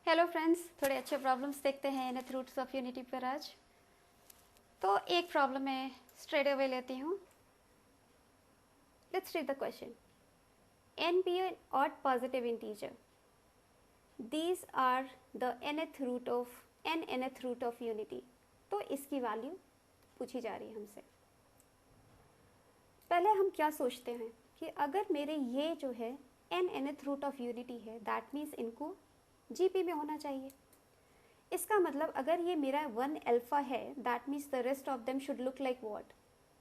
Hello friends, थोड़े अच्छे problems देखते हैं nth रूट्स ऑफ यूनिटी पर आज। तो एक प्रॉब्लम मैं स्ट्रेट अवे लेती हूँ। Let's read the question. n be an odd positive integer. These are the nth root of unity. तो इसकी वैल्यू पूछी जा रही है हमसे। पहले हम क्या सोचते हैं कि अगर मेरे ये जो है nth रूट ऑफ यूनिटी है, दैट मीन्स इनको जीपी में होना चाहिए। इसका मतलब अगर ये मेरा 1 अल्फा है, that means the rest of them should look like what,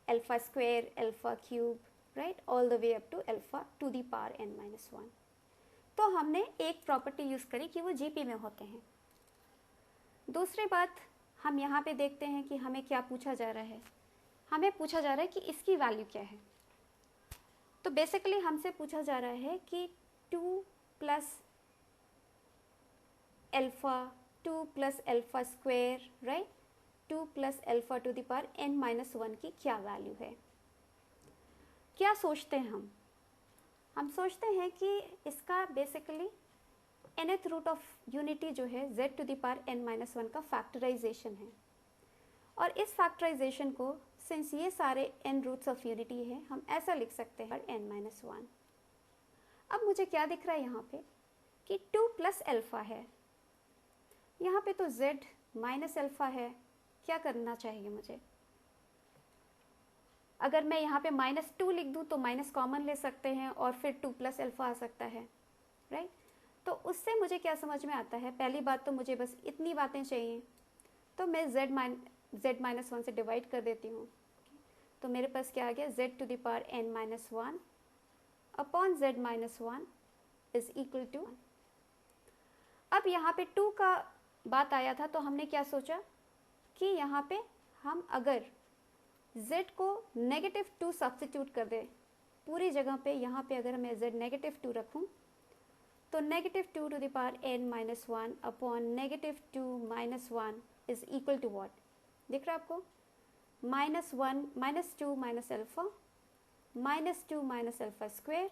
alpha square, alpha cube, right, all the way up to alpha to the power n-1। तो हमने एक प्रॉपर्टी यूज़ करी कि वो जीपी में होते हैं। दूसरी बात हम यहाँ पे देखते हैं कि हमें क्या पूछा जा रहा है। हमें पूछा जा रहा है कि इसकी वैल्यू क्या है। तो बेसिकली हमसे पूछा जा रहा है कि 2 plus alpha 2 plus alpha square, right, 2 plus alpha to the power n-1 की क्या वैल्यू है। क्या सोचते हैं हम सोचते हैं कि इसका basically nth root of unity जो है z to the power n-1 का फैक्टराइजेशन है। और इस फैक्टराइजेशन को सिंस ये सारे n रूट्स ऑफ यूनिटी है, हम ऐसा लिख सकते हैं n-1। अब मुझे क्या दिख रहा है यहाँ पे कि 2 प्लस अल्फा है, यहाँ पे तो z माइनस अल्फा है। क्या करना चाहिए मुझे? अगर मैं यहाँ पे -2 लिख दूँ तो माइनस कॉमन ले सकते हैं और फिर 2 प्लस अल्फा आ सकता है, राइट। तो उससे मुझे क्या समझ में आता है, पहली बात तो मुझे बस इतनी बातें चाहिए, तो मैं z-1 से डिवाइड कर देती हूँ। तो मेरे पास क्या आ गया, z to the power n-1 upon z-1 is equal to. अब यहाँ पे 2 का बात आया था, तो हमने क्या सोचा कि यहाँ पे हम अगर z को -2 सब्स्टिट्यूट कर दे पूरी जगह पे, यहाँ पे अगर मैं z -2 रखूँ तो -2 to the power n-1 upon -2 -1 is equal to what, दिख रहा है आपको, -2 minus alpha -2 minus alpha square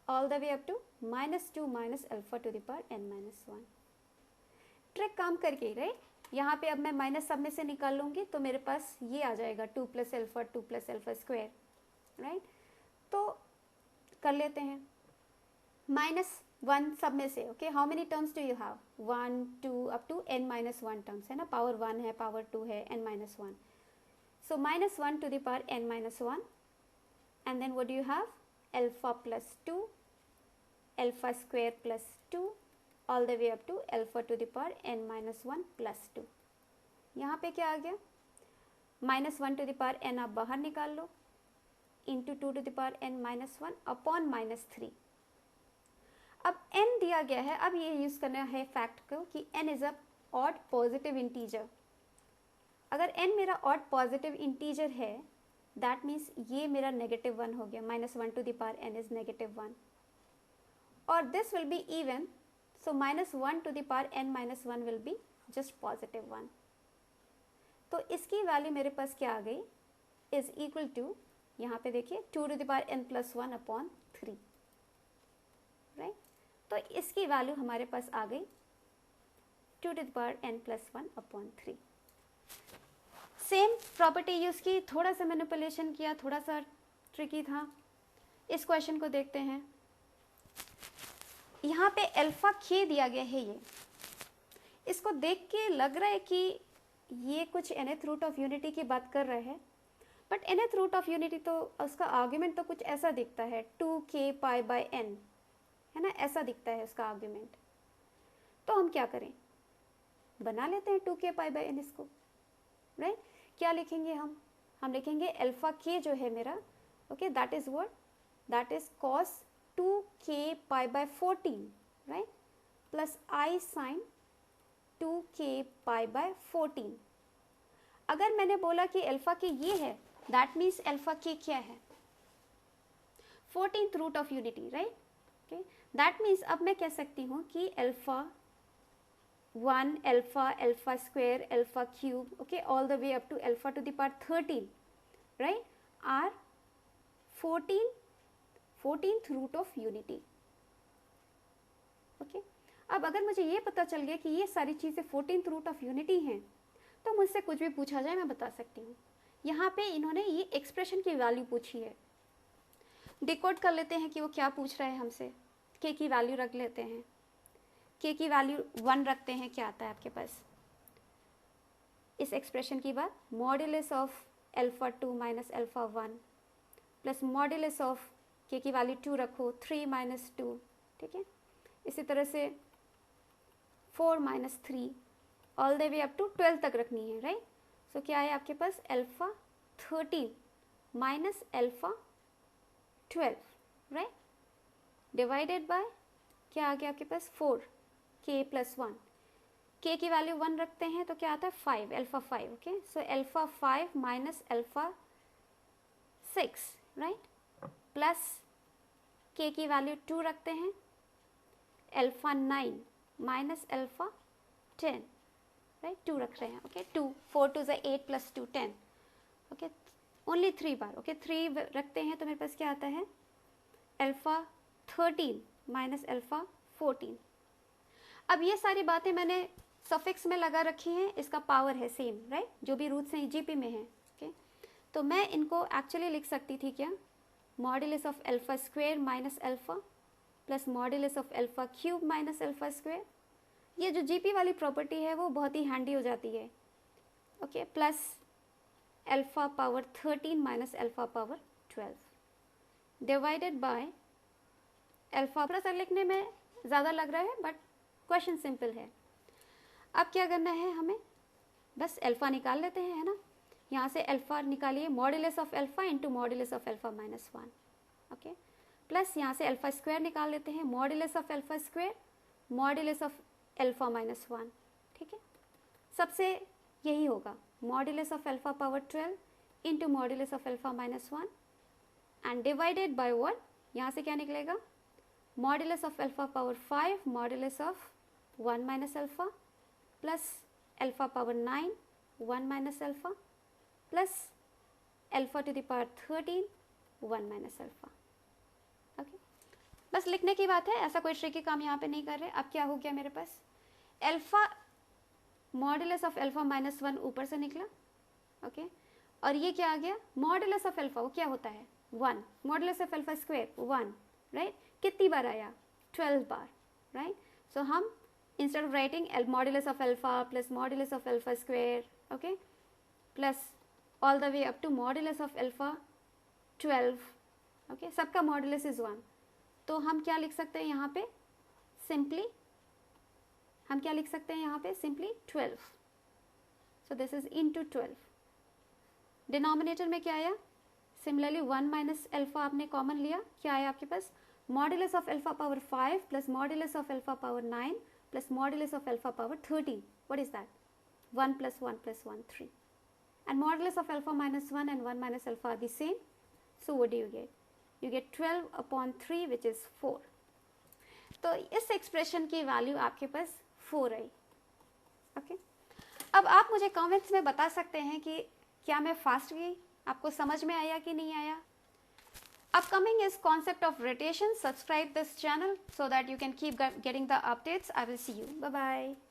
all the way up to -2 minus alpha to the power n-1। Trick काम करके, राइट। यहाँ पे अब मैं माइनस सब में से निकाल लूँगी तो मेरे पास ये आ जाएगा 2 प्लस अल्फा स्क्वायर, राइट। तो कर लेते हैं -1 सब में से। Okay, how many terms do you have, 1 2 up to n-1 terms है ना, पावर 1 है, पावर 2 है, n-1। So -1 to the power n-1 and then what do you have, alpha plus 2 alpha square plus 2 all the way up to alpha to the power n-1 plus 2। यहाँ पे क्या आ गया, -1 to the power n आप बाहर निकाल लो, into 2 to the power n-1 upon -3। अब n दिया गया है, अब ये यूज़ करना है फैक्ट को कि n is a odd positive integer. अगर n मेरा ऑड पॉजिटिव इंटीजर है, दैट मीन्स ये मेरा -1 हो गया, -1 to the power n is -1 और this will be even, so -1 to the power n-1 will be just +1। तो इसकी वैल्यू मेरे पास क्या आ गई, इज इक्वल टू, यहाँ पे देखिए 2 to the power n+1 upon 3, right. तो इसकी वैल्यू हमारे पास आ गई 2 to the power n+1 upon 3। Same property use की, थोड़ा सा मैनिपुलेशन किया, थोड़ा सा ट्रिकी था। इस क्वेश्चन को देखते हैं। यहाँ पे अल्फा के दिया गया है, ये इसको देख के लग रहा है कि ये कुछ nth रूट ऑफ यूनिटी की बात कर रहे हैं, but nth root of unity तो उसका आर्ग्यूमेंट तो कुछ ऐसा दिखता है, 2k पाई बाय n, है ना, ऐसा दिखता है उसका आर्ग्यूमेंट। तो हम क्या करें, बना लेते हैं 2k पाई बाय n इसको, राइट। क्या लिखेंगे हम लिखेंगे अल्फा के जो है मेरा, okay, that is what, that is cos 2k pi by 14, right, plus I sin 2k pi by 14। अगर मैंने बोला कि अल्फा के ये है, दैट मीन्स अल्फा के क्या है, 14th root of unity, right. Okay, that means अब मैं कह सकती हूँ कि alpha 1 alpha square alpha cube, okay, all the way up to alpha to the power 13, right, are 14th root of unity. Okay, अब अगर मुझे ये पता चल गया कि ये सारी चीज़ें 14th रूट ऑफ यूनिटी हैं, तो मुझसे कुछ भी पूछा जाए मैं बता सकती हूँ। यहाँ पे इन्होंने ये एक्सप्रेशन की वैल्यू पूछी है। डिकोड कर लेते हैं कि वो क्या पूछ रहा है हमसे। के की वैल्यू रख लेते हैं, के की वैल्यू 1 रखते हैं, क्या आता है आपके पास इस एक्सप्रेशन की बात, modulus of alpha 2 minus alpha 1 plus modulus of के की वैल्यू 2 रखो 3 माइनस 2, ठीक है। इसी तरह से 4 minus 3 all the way up to 12 तक रखनी है, राइट। सो क्या है आपके पास alpha 13 minus alpha 12, right, divided by क्या आ गया आपके पास 4 के प्लस 1, के की वैल्यू 1 रखते हैं तो क्या आता है 5, alpha 5, okay. So alpha 5 minus alpha 6, right, plus के की वैल्यू 2 रखते हैं, अल्फा 9 माइनस अल्फा 10, राइट, 2 रख रहे हैं, ओके। 2 4 2 = 8 प्लस 2 10, ओके, ओनली 3 बार, ओके। 3 रखते हैं तो मेरे पास क्या आता है अल्फा 13 माइनस अल्फा 14। अब ये सारी बातें मैंने सफिक्स में लगा रखी हैं, इसका पावर है सेम, राइट, जो भी रूट्स हैं जीपी में है, ओके। तो मैं इनको एक्चुअली लिख सकती थी क्या, modulus of alpha square minus alpha plus modulus of alpha cube minus alpha square. ये जो जीपी वाली प्रॉपर्टी है वो बहुत ही हैंडी हो जाती है, okay, plus alpha power 13 minus alpha power 12 divided by alpha. थोड़ा सा लिखने में ज़्यादा लग रहा है बट क्वेश्चन सिंपल है। अब क्या करना है हमें, बस अल्फा निकाल लेते हैं, है ना। यहाँ से अल्फा निकालिए, modulus of alpha into modulus of alpha minus 1, okay, plus यहाँ से अल्फा स्क्वायर निकाल लेते हैं, modulus of alpha square modulus of alpha minus 1, ठीक है। सबसे यही होगा modulus of alpha power 12 into modulus of alpha minus 1 and divided by 1, यहाँ से क्या निकलेगा modulus of alpha power 5 modulus of 1 minus alpha plus alpha power 9 1 minus alpha plus alpha to the power 13 1 minus alpha, okay. बस लिखने की बात है, ऐसा कोई ट्रिकी काम यहाँ पे नहीं कर रहे। अब क्या हो गया मेरे पास alpha modulus of alpha minus 1 ऊपर से निकला, ओके, और ये क्या आ गया मॉड्यूलस ऑफ अल्फा, वो क्या होता है 1, modulus of alpha square 1, right, कितनी बार आया 12 बार, राइट। सो हम instead of writing modulus of alpha plus modulus of alpha square, okay, plus all the way up to modulus of alpha 12, okay, सबका मॉड्यूलस इज 1, तो हम क्या लिख सकते हैं यहाँ पे सिंपली, हम क्या लिख सकते हैं यहाँ पे simply 12, so this is into 12। Denominator में क्या आया, सिमिलरली 1 माइनस अल्फा आपने कॉमन लिया, क्या आया आपके पास modulus of alpha power 5 plus modulus of alpha power 9 plus modulus of alpha power 13, what is that 1 plus 1 plus 1 3, and modulus of alpha minus 1 and 1 minus alpha are the same, so what do you get, you get 12 upon 3 which is 4। तो इस expression की value आपके पास 4 आई, okay. अब आप मुझे comments में बता सकते हैं कि क्या मैं फास्ट गई, आपको समझ में आया कि नहीं आया। Upcoming is concept of rotation. Subscribe this channel so that you can keep getting the updates. I will see you. Bye bye.